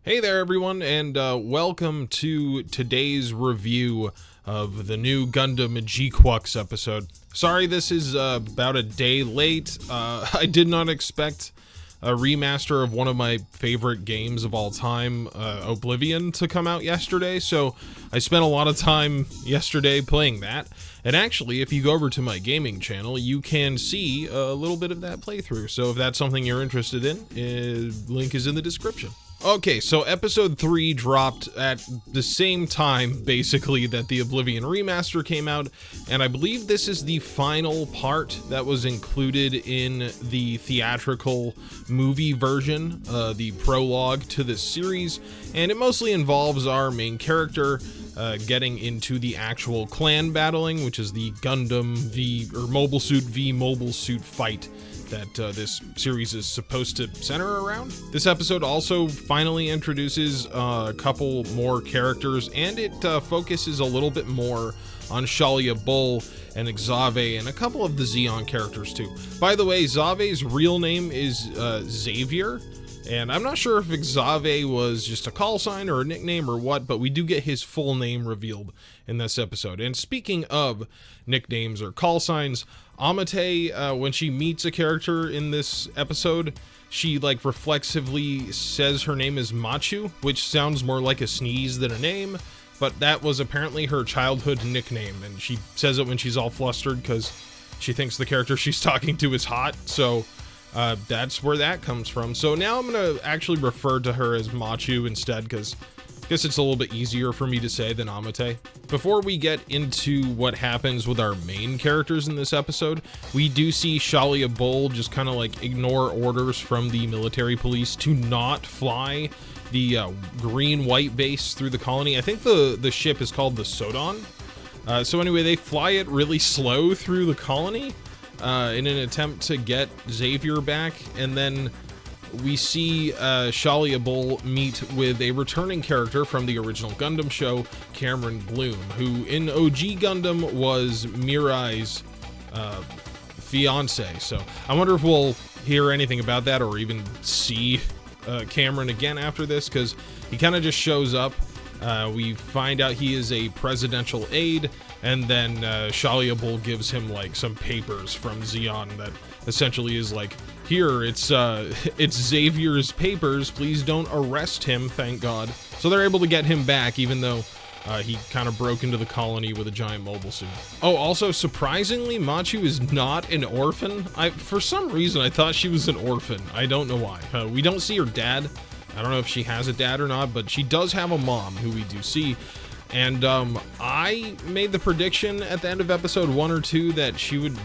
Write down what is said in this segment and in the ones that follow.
Hey there everyone, and welcome to today's review of the new Gundam GQuuuuuX episode. Sorry this is about a day late. I did not expect a remaster of one of my favorite games of all time, Oblivion, to come out yesterday, so I spent a lot of time yesterday playing that. And actually, if you go over to my gaming channel, you can see a little bit of that playthrough, so if that's something you're interested in, link is in the description. Okay, so episode 3 dropped at the same time, basically, that the Oblivion remaster came out, and I believe this is the final part that was included in the theatrical movie version, the prologue to this series, and it mostly involves our main character getting into the actual clan battling, which is the Gundam Mobile Suit v Mobile Suit fight that this series is supposed to center around. This episode also finally introduces a couple more characters, and it focuses a little bit more on Shalia Bull and Xave and a couple of the Zeon characters too. By the way, Xave's real name is Xavier, and I'm not sure if Xave was just a call sign or a nickname or what, but we do get his full name revealed in this episode. And speaking of nicknames or call signs, Amate, when she meets a character in this episode, she reflexively says her name is Machu, which sounds more like a sneeze than a name, but that was apparently her childhood nickname, and she says it when she's all flustered because she thinks the character she's talking to is hot, so that's where that comes from. So now I'm going to actually refer to her as Machu instead, because I guess it's a little bit easier for me to say than Amate. Before we get into what happens with our main characters in this episode, we do see Shalia Bull just kind of ignore orders from the military police to not fly the green-white base through the colony. I think the ship is called the Sodon. So anyway, they fly it really slow through the colony in an attempt to get Xavier back, and then we see Shalia Bull meet with a returning character from the original Gundam show, Cameron Bloom, who in OG Gundam was Mirai's fiance. So I wonder if we'll hear anything about that or even see Cameron again after this, because he kind of just shows up. We find out he is a presidential aide, and then Shalia Bull gives him some papers from Zeon that essentially is here, it's Xavier's papers, please don't arrest him, thank God. So they're able to get him back, even though he kind of broke into the colony with a giant mobile suit. Oh, also, surprisingly, Machu is not an orphan. For some reason, I thought she was an orphan. I don't know why. We don't see her dad. I don't know if she has a dad or not, but she does have a mom, who we do see. And I made the prediction at the end of episode 1 or 2 that she would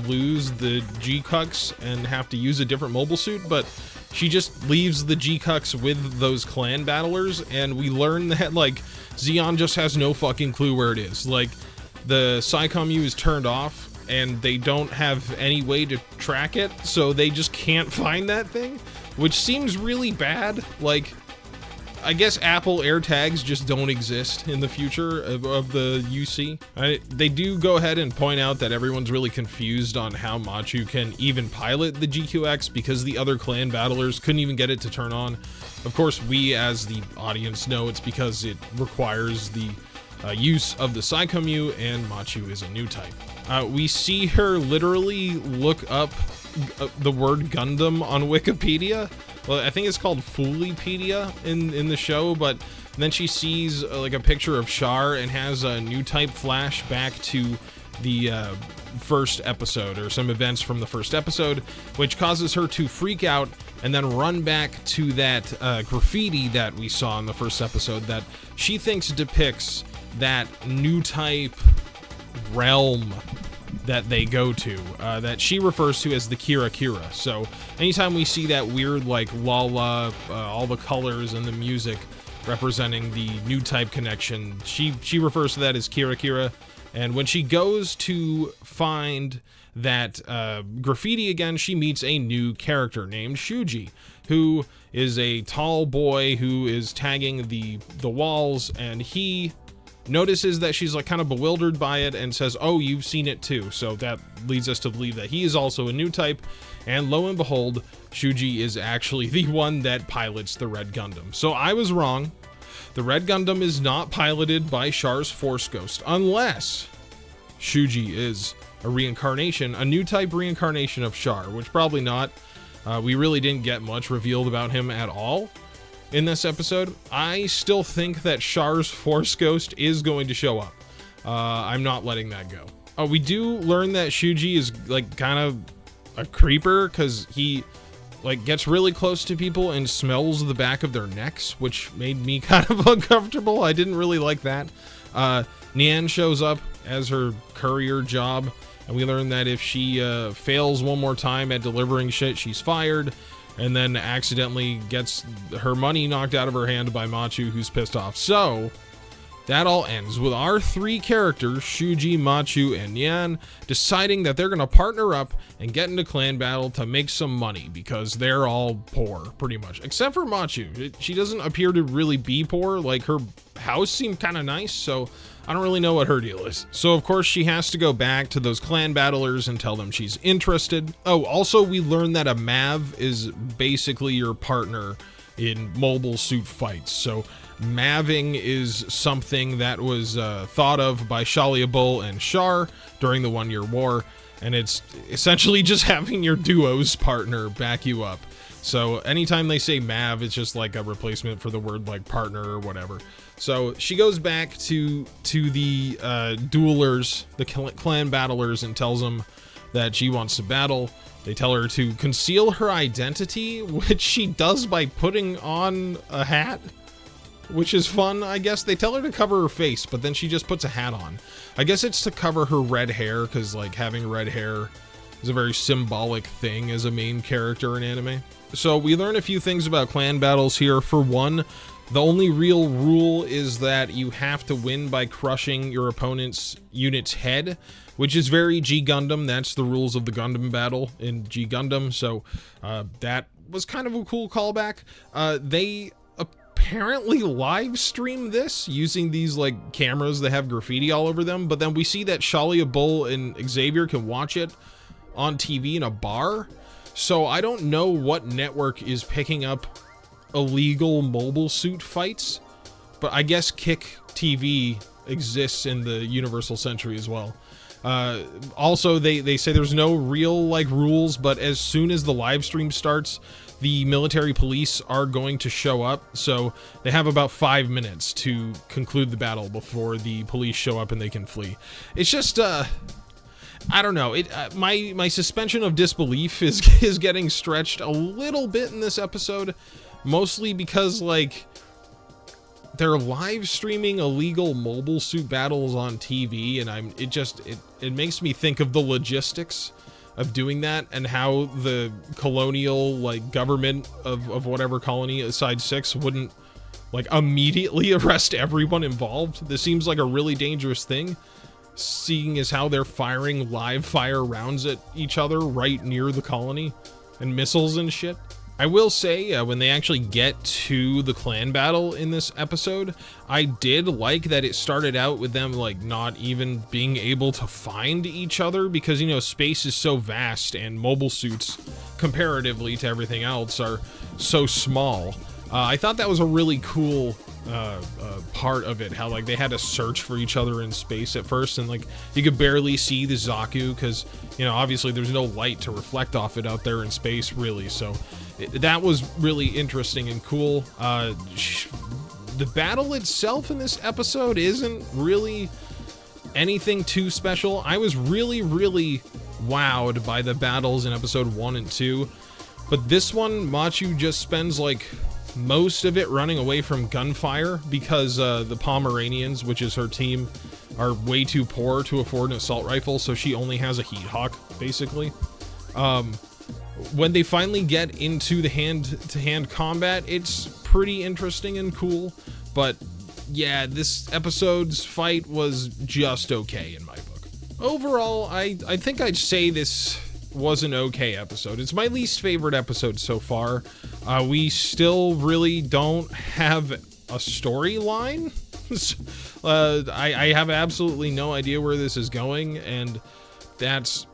lose the G-cucks and have to use a different mobile suit, but she just leaves the G-cucks with those clan battlers, and we learn that Zeon just has no fucking clue where it is. The Psycom U is turned off, and they don't have any way to track it, so they just can't find that thing, which seems really bad. I guess Apple AirTags just don't exist in the future of the UC. They do go ahead and point out that everyone's really confused on how Machu can even pilot the GQuuuuuX because the other clan battlers couldn't even get it to turn on. Of course, we as the audience know it's because it requires the use of the Psycom U, and Machu is a Newtype. We see her literally look up the word Gundam on Wikipedia. Well, I think it's called Foolipedia in the show, but then she sees a picture of Char and has a Newtype flash back to the first episode, or some events from the first episode, which causes her to freak out and then run back to that graffiti that we saw in the first episode that she thinks depicts that Newtype realm that they go to, that she refers to as the Kira Kira. So anytime we see that weird Lala, all the colors and the music representing the Newtype connection, she refers to that as Kira Kira. And when she goes to find that graffiti again, she meets a new character named Shuji, who is a tall boy who is tagging the walls, and he notices that she's like kind of bewildered by it and says, oh, you've seen it too. So that leads us to believe that he is also a Newtype, and lo and behold, Shuji is actually the one that pilots the Red Gundam. So I was wrong. The Red Gundam is not piloted by Char's Force Ghost, unless Shuji is a reincarnation, a Newtype reincarnation of Char, which probably not. We really didn't get much revealed about him at all in this episode. I still think that Char's Force Ghost is going to show up. I'm not letting that go. We do learn that Shuji is like kind of a creeper, because he like gets really close to people and smells the back of their necks, which made me kind of uncomfortable. I didn't really like that. Nian shows up as her courier job, and we learn that if she fails one more time at delivering shit, she's fired, and then accidentally gets her money knocked out of her hand by Machu, who's pissed off. So that all ends with our three characters, Shuji, Machu, and Nian, deciding that they're going to partner up and get into clan battle to make some money, because they're all poor, pretty much. Except for Machu. She doesn't appear to really be poor. Like, her house seemed kind of nice, so I don't really know what her deal is. So, of course, she has to go back to those clan battlers and tell them she's interested. Oh, also, we learned that a Mav is basically your partner in mobile suit fights. So Maving is something that was thought of by Shalia Bull and Char during the 1 Year War, and it's essentially just having your duo's partner back you up. So anytime they say Mav, it's just like a replacement for the word like partner or whatever. So she goes back to the duelers, the clan battlers, and tells them that she wants to battle. They tell her to conceal her identity, which she does by putting on a hat, which is fun, I guess. They tell her to cover her face, but then she just puts a hat on. I guess it's to cover her red hair, because like having red hair is a very symbolic thing as a main character in anime. So we learn a few things about clan battles here. For one, the only real rule is that you have to win by crushing your opponent's unit's head, which is very G Gundam. That's the rules of the Gundam battle in G Gundam. So that was kind of a cool callback. They apparently live stream this using these like cameras that have graffiti all over them, but then we see that Shalia Bull and Xavier can watch it on TV in a bar. So I don't know what network is picking up illegal mobile suit fights, but I guess Kick TV exists in the Universal Century as well. Also, they say there's no real like rules, but as soon as the live stream starts, the military police are going to show up. So they have about 5 minutes to conclude the battle before the police show up and they can flee. It's just I don't know. My suspension of disbelief is getting stretched a little bit in this episode, mostly because like they're live streaming illegal mobile suit battles on TV, and it makes me think of the logistics of doing that and how the colonial like government of whatever colony aside 6 wouldn't like immediately arrest everyone involved. This seems like a really dangerous thing, seeing as how they're firing live fire rounds at each other right near the colony and missiles and shit. I will say, when they actually get to the clan battle in this episode, I did like that it started out with them like not even being able to find each other, because you know space is so vast and mobile suits comparatively to everything else are so small. I thought that was a really cool part of it, how like they had to search for each other in space at first, and like you could barely see the Zaku because you know obviously there's no light to reflect off it out there in space really. So that was really interesting and cool. The battle itself in this episode isn't really anything too special. I was really wowed by the battles in episode 1 and 2, but this one Machu just spends like most of it running away from gunfire because the Pomeranians, which is her team, are way too poor to afford an assault rifle, so she only has a Heat Hawk, basically. When they finally get into the hand-to-hand combat, it's pretty interesting and cool, but yeah, this episode's fight was just okay in my book. Overall, I think I'd say this was an okay episode. It's my least favorite episode so far. We still really don't have a storyline. I have absolutely no idea where this is going, and that's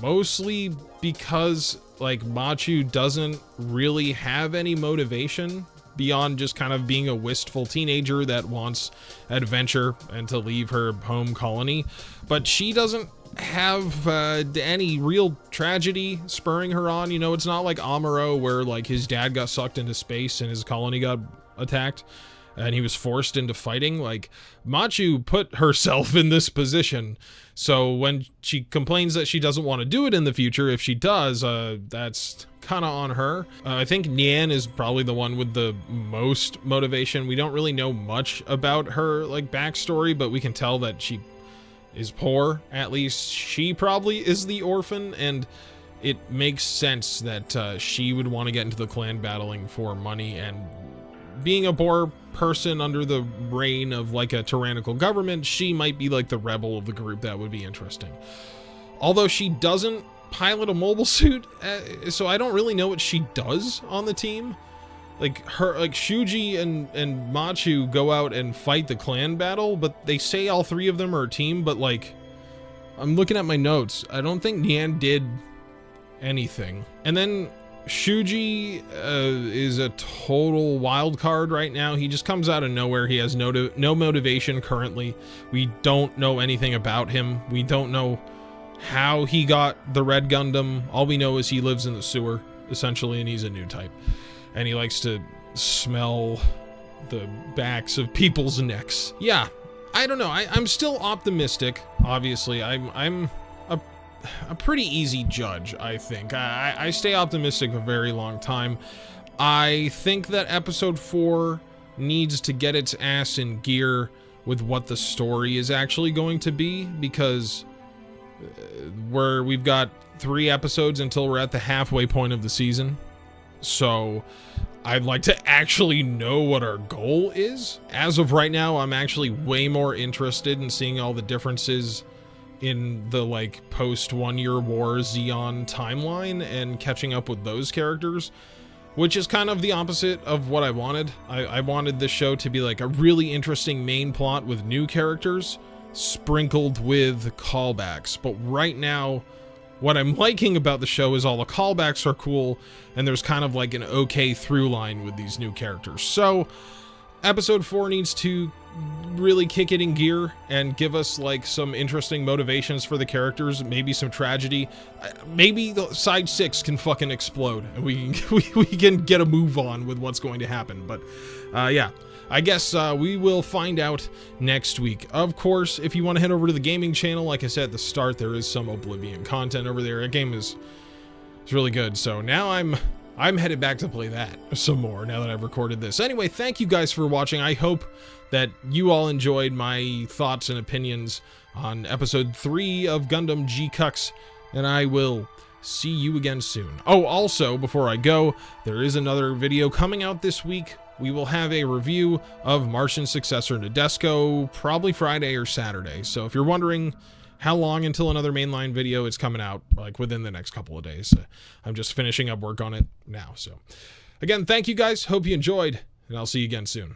mostly because like Machu doesn't really have any motivation beyond just kind of being a wistful teenager that wants adventure and to leave her home colony, but she doesn't have any real tragedy spurring her on. You know, it's not like Amuro, where like his dad got sucked into space and his colony got attacked and he was forced into fighting. Like, Machu put herself in this position, so when she complains that she doesn't want to do it in the future, if she does, that's kind of on her. I think Nian is probably the one with the most motivation. We don't really know much about her like backstory, but we can tell that she is poor. At least she probably is the orphan, and it makes sense that she would want to get into the clan battling for money, and being a poor person under the reign of like a tyrannical government, she might be like the rebel of the group. That would be interesting. Although she doesn't pilot a mobile suit, so I don't really know what she does on the team. Like Shuji and Machu go out and fight the clan battle, but they say all three of them are a team, but like, I'm looking at my notes, I don't think Nian did anything. And then Shuji is a total wild card right now. He just comes out of nowhere. He has no motivation currently. We don't know anything about him. We don't know how he got the red Gundam. All we know is he lives in the sewer, essentially, and he's a Newtype. And he likes to smell the backs of people's necks. Yeah, I don't know. I'm still optimistic, obviously. I'm a pretty easy judge, I think. I stay optimistic a very long time. I think that episode 4 needs to get its ass in gear with what the story is actually going to be, because we've got 3 episodes until we're at the halfway point of the season. So I'd like to actually know what our goal is. As of right now, I'm actually way more interested in seeing all the differences in the like post 1 Year War Zeon timeline and catching up with those characters, which is kind of the opposite of what I wanted. I wanted this show to be like a really interesting main plot with new characters sprinkled with callbacks. But right now, what I'm liking about the show is all the callbacks are cool, and there's kind of like an okay through line with these new characters. So episode 4 needs to really kick it in gear and give us like some interesting motivations for the characters, maybe some tragedy. Maybe the side 6 can fucking explode and we can get a move on with what's going to happen. But yeah, I guess we will find out next week. Of course, if you want to head over to the gaming channel, like I said at the start, there is some Oblivion content over there. That game is really good. So now I'm headed back to play that some more now that I've recorded this. Anyway, thank you guys for watching. I hope that you all enjoyed my thoughts and opinions on episode 3 of Gundam G-cucks, and I will see you again soon. Oh, also, before I go, there is another video coming out this week. We will have a review of Martian successor Nadesco, probably Friday or Saturday. So if you're wondering how long until another mainline video, it's coming out like within the next couple of days. I'm just finishing up work on it now. So again, thank you guys. Hope you enjoyed, and I'll see you again soon.